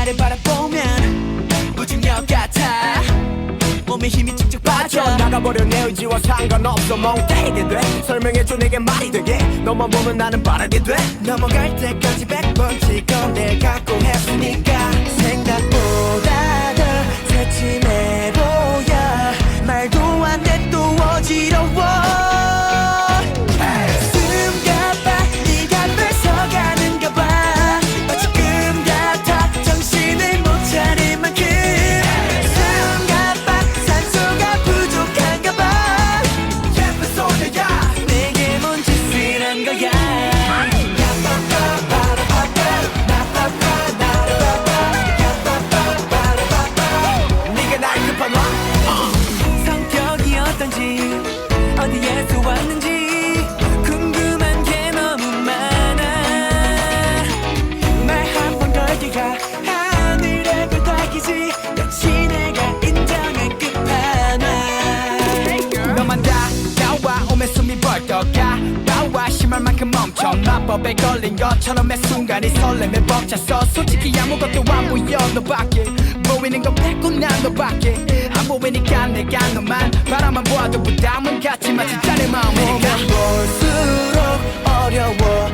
나를 바라보면 무중력 같아. 몸에 힘이 쭉쭉 빠져 나가버려 내 의지와 상관없어 멍때리게 돼 설명해줘 내게 말이 되게 너만 보면 나는 바라게 돼 넘어갈 때까지 100번 찍어 내 갖고 했으니까 생각보다 더 새침해 보여 말도 안 돼 또 어지러워 숨가봐 네가 뺏어가는가 봐 지금 같아 정신을 못 차릴 만큼 숨가봐 산소가 부족한가 봐 예쁜 소녀야 내게 뭔 짓을 한 거야 네가 날 급한 왕 성격이 어떤지 어디에서 왔는지 궁금한 게 너무 많아 말 한 번 걸기가 하늘에 별 따기지 역시 내가 인정할 끝판왕 너만 다가와 오면 숨이 벌떡 가 나와 심할 만큼 멈춰 마법에 걸린 것처럼 매 순간이 설렘에 벅찼어 솔직히 아무것도 안 보여 너밖에 보이는 건 뺏고 난 너밖에 안 보이니까 내가 너만 바라만 보아도 부담은 같지만 진짜 내 마음이니까 볼수록 어려워